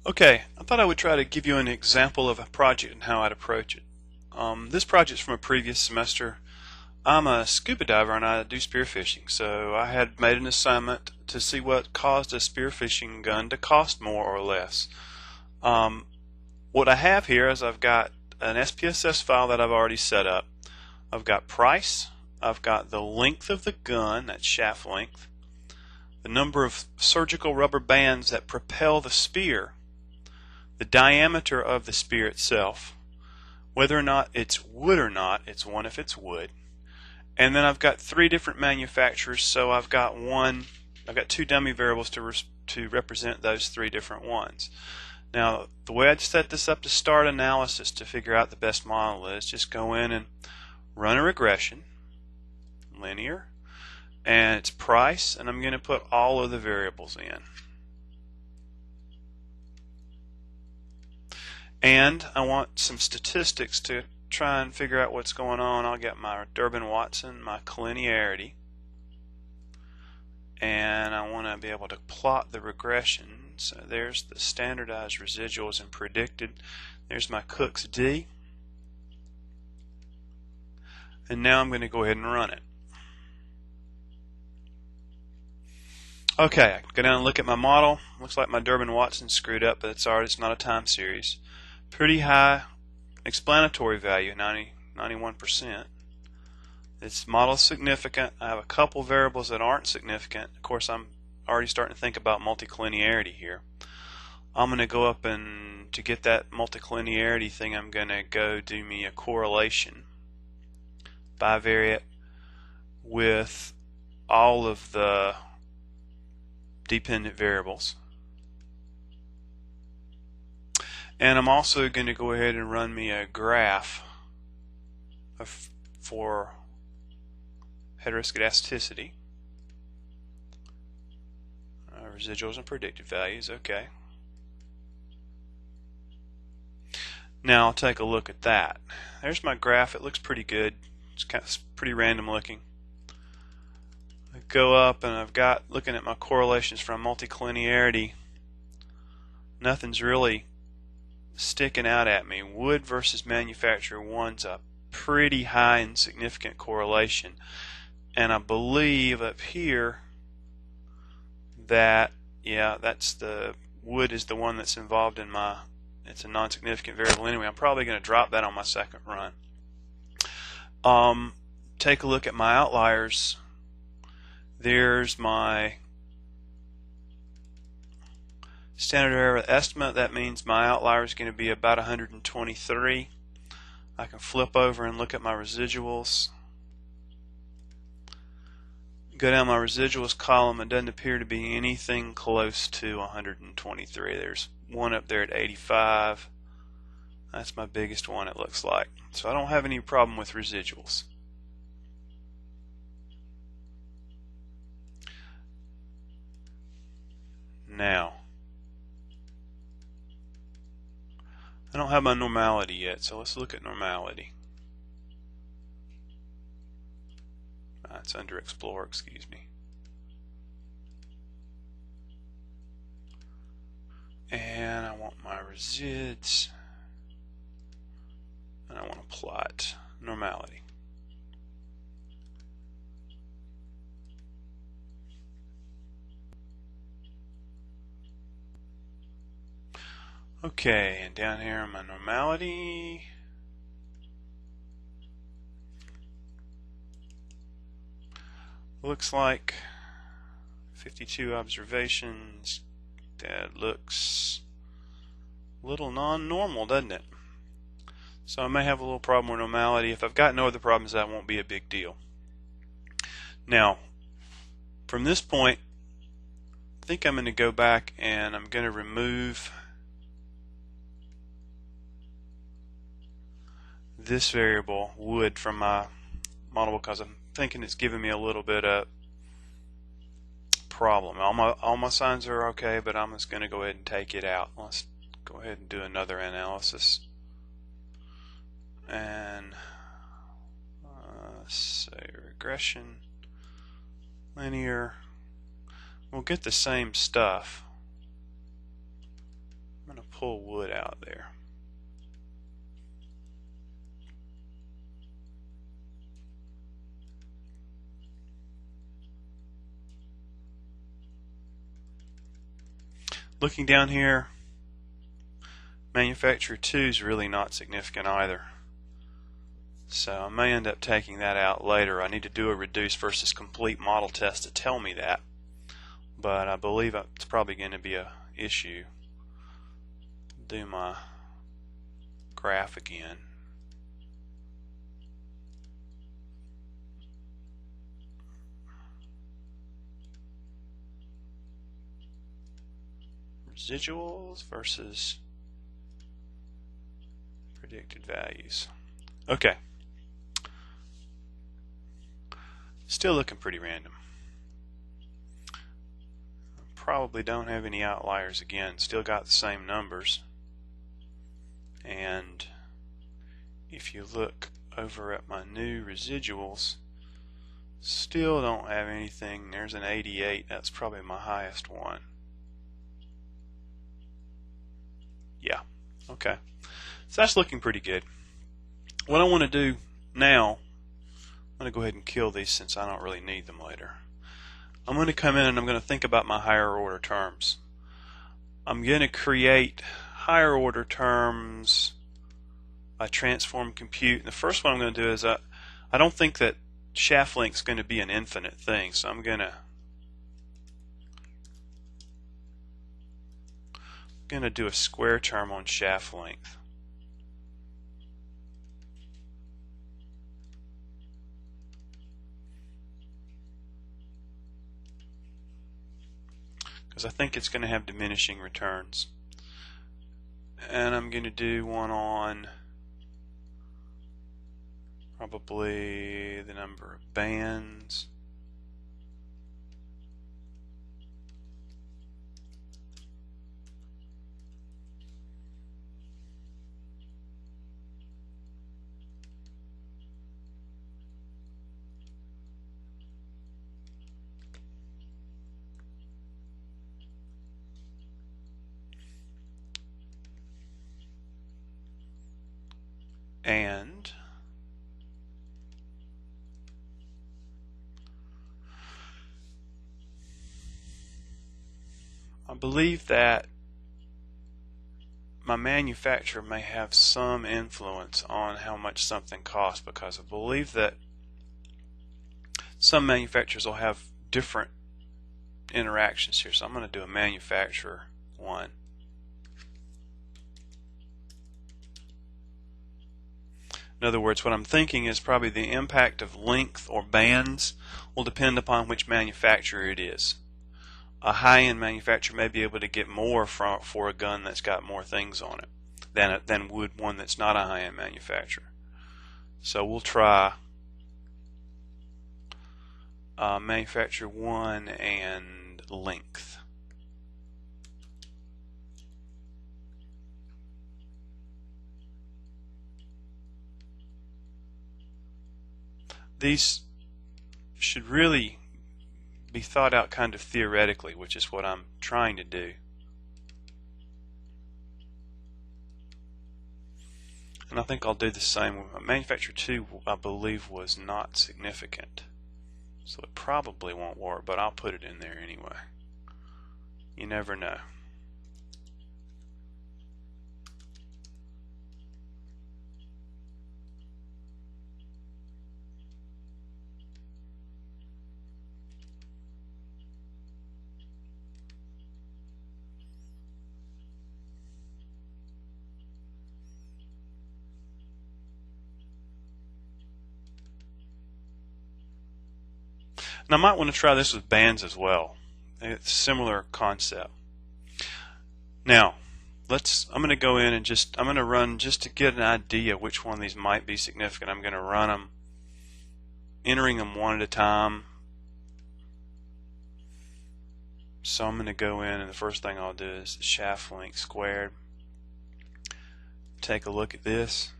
Okay, I thought I would try to give you an example of a project and how I'd approach it. This project's from a previous semester. I'm a scuba diver and I do spearfishing, so I had made an assignment to see what caused a spearfishing gun to cost more or less. Um, what I have here is I've got an SPSS file that I've already set up. I've got price, I've got the length of the gun, that's shaft length, the number of surgical rubber bands that propel the spear, the diameter of the spear itself, whether or not it's wood or not, it's one if it's wood, and then I've got three different manufacturers, so I've got two dummy variables to represent those three different ones. Now, the way I'd set this up to start analysis to figure out the best model is just go in and run a regression, linear, and it's price, and I'm going to put all of the variables in. And I want some statistics to try and figure out what's going on. I'll get my Durbin-Watson, my collinearity, and I want to be able to plot the regression. So there's the standardized residuals and predicted. There's my Cook's D. And now I'm going to go ahead and run it. Okay, I go down and look at my model. Looks like my Durbin-Watson screwed up, but it's not a time series. Pretty high explanatory value, 91%. This model is significant. I have a couple variables that aren't significant. Of course, I'm already starting to think about multicollinearity here. I'm going to go up and to get that multicollinearity thing, I'm going to go do me a correlation, bivariate with all of the dependent variables. And I'm also going to go ahead and run me a graph for heteroscedasticity, residuals and predicted values. Okay. Now I'll take a look at that. There's my graph. It looks pretty good. It's kind of pretty random looking. I go up and I've got, looking at my correlations from multicollinearity, nothing's really sticking out at me. Wood versus manufacturer one's a pretty high and significant correlation, and I believe up here that that's the wood is the one that's involved in it's a non-significant variable anyway. I'm probably going to drop that on my second run. Take a look at my outliers. There's my standard error estimate. That means my outlier is going to be about 123. I can flip over and look at my residuals. Go down my residuals column. It doesn't appear to be anything close to 123. There's one up there at 85. That's my biggest one, it looks like. So I don't have any problem with residuals. Now, I don't have my normality yet, so let's look at normality. It's under Explorer, excuse me. And I want my resids, and I want to plot normality. Okay, and down here in my normality, looks like 52 observations. That looks a little non-normal, doesn't it? So I may have a little problem with normality. If I've got no other problems, that won't be a big deal. Now, from this point, I think I'm going to go back and I'm going to remove this variable, wood, from my model because I'm thinking it's giving me a little bit of problem. All my signs are okay, but I'm just going to go ahead and take it out. Let's go ahead and do another analysis. And say regression, linear. We'll get the same stuff. I'm going to pull wood out there. Looking down here, manufacturer 2 is really not significant either. So I may end up taking that out later. I need to do a reduce versus complete model test to tell me that. But I believe it's probably going to be an issue. Do my graph again. Residuals versus predicted values. Okay. Still looking pretty random. Probably don't have any outliers again. Still got the same numbers. And if you look over at my new residuals, still don't have anything. There's an 88. That's probably my highest one. Yeah. Okay. So that's looking pretty good. What I want to do now, I'm going to go ahead and kill these since I don't really need them later. I'm going to come in and I'm going to think about my higher order terms. I'm going to create higher order terms by transform compute. And the first one I'm going to do is I don't think that shaft length is going to be an infinite thing, so I'm going to do a square term on shaft length. Because I think it's going to have diminishing returns. And I'm going to do one on probably the number of bands. And I believe that my manufacturer may have some influence on how much something costs, because I believe that some manufacturers will have different interactions here. So I'm going to do a manufacturer one. In other words, what I'm thinking is probably the impact of length or bands will depend upon which manufacturer it is. A high-end manufacturer may be able to get more for a gun that's got more things on it than would one that's not a high-end manufacturer. So we'll try manufacturer 1 and length. These should really be thought out kind of theoretically, which is what I'm trying to do. And I think I'll do the same. Manufacturer 2, I believe, was not significant, so it probably won't work, but I'll put it in there anyway. You never know. Now, I might want to try this with bands as well. It's a similar concept. Now, I'm going to go in and I'm going to run just to get an idea which one of these might be significant. I'm going to run them, entering them one at a time. So I'm going to go in, and the first thing I'll do is the shaft length squared. Take a look at this.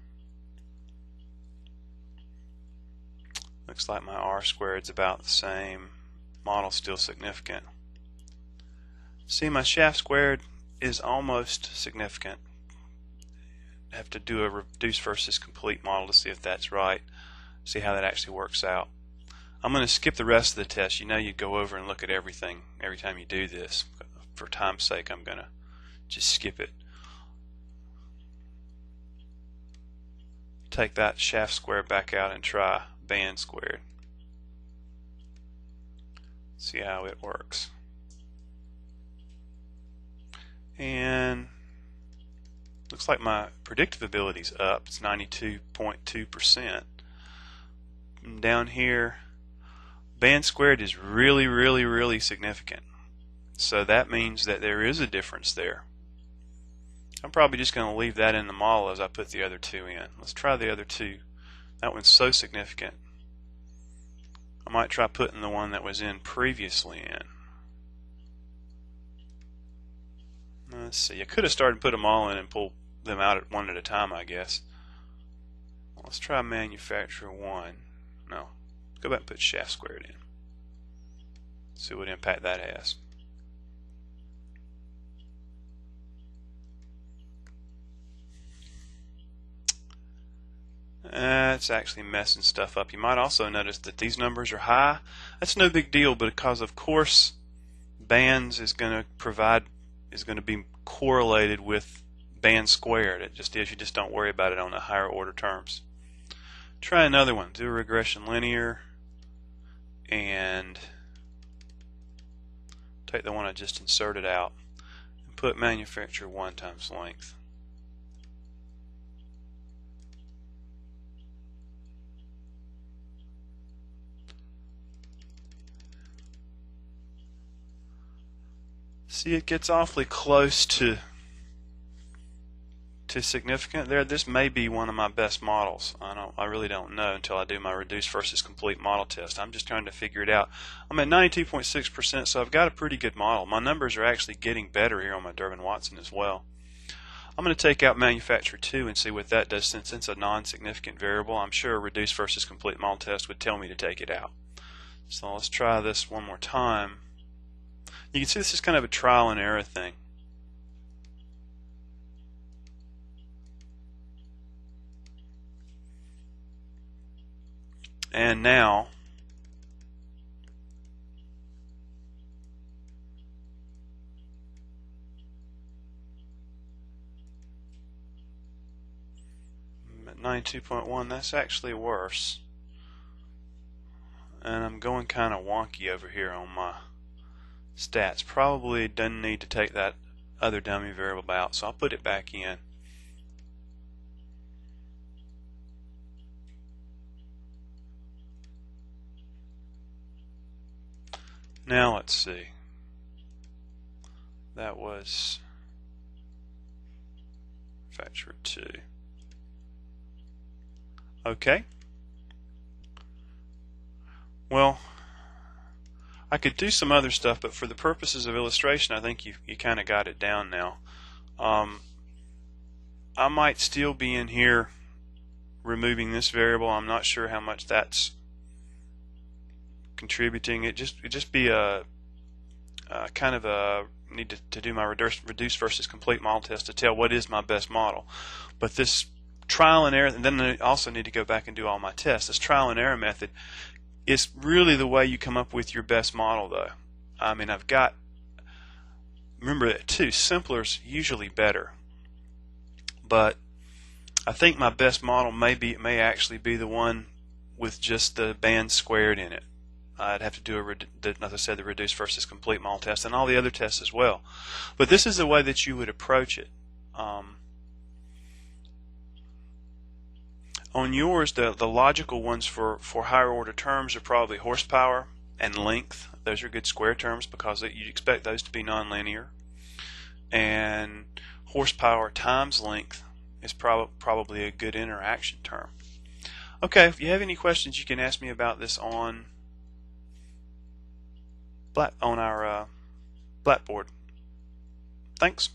Looks like my R squared is about the same. Model's still significant. See, my shaft squared is almost significant. I have to do a reduce versus complete model to see if that's right, see how that actually works out. I'm going to skip the rest of the test. You know, you go over and look at everything every time you do this. For time's sake, I'm going to just skip it. Take that shaft square back out and try band squared. See how it works. And looks like my predictive ability is up. It's 92.2%. Down here, band squared is really, really, really significant. So that means that there is a difference there. I'm probably just going to leave that in the model as I put the other two in. Let's try the other two. That one's so significant. I might try putting the one that was in previously in. Let's see. I could have started to put them all in and pull them out at one at a time, I guess. Let's try manufacturer 1. No. Go back and put shaft squared in. See what impact that has. It's actually messing stuff up. You might also notice that these numbers are high. That's no big deal, but because of course bands is going to be correlated with band squared. It just is. You just don't worry about it on the higher order terms. Try another one. Do a regression linear and take the one I just inserted out and put manufacturer 1 times length. See, it gets awfully close to significant there. This may be one of my best models. I really don't know until I do my reduce versus complete model test. I'm just trying to figure it out. I'm at 92.6%, so I've got a pretty good model. My numbers are actually getting better here on my Durbin-Watson as well. I'm going to take out manufacturer 2 and see what that does. Since it's a non-significant variable, I'm sure a reduce versus complete model test would tell me to take it out. So let's try this one more time. You can see this is kind of a trial and error thing. And now I'm at 92.1. That's actually worse. And I'm going kind of wonky over here on my stats. Probably doesn't need to take that other dummy variable out, so I'll put it back in. Now let's see. That was factor 2. Okay. Well, I could do some other stuff, but for the purposes of illustration, I think you kind of got it down now. I might still be in here removing this variable. I'm not sure how much that's contributing. It just be a kind of a need to do my reduce versus complete model test to tell what is my best model. But this trial and error, and then I also need to go back and do all my tests. This trial and error method is really the way you come up with your best model, though. I mean, remember that too, simpler is usually better, but I think my best model may actually be the one with just the band squared in it. I'd have to do as I said, the reduce versus complete model test and all the other tests as well. But this is the way that you would approach it. On yours, the logical ones for higher order terms are probably horsepower and length. Those are good square terms because you expect those to be nonlinear. And horsepower times length is probably a good interaction term. Okay, if you have any questions, you can ask me about this on our Blackboard. Thanks.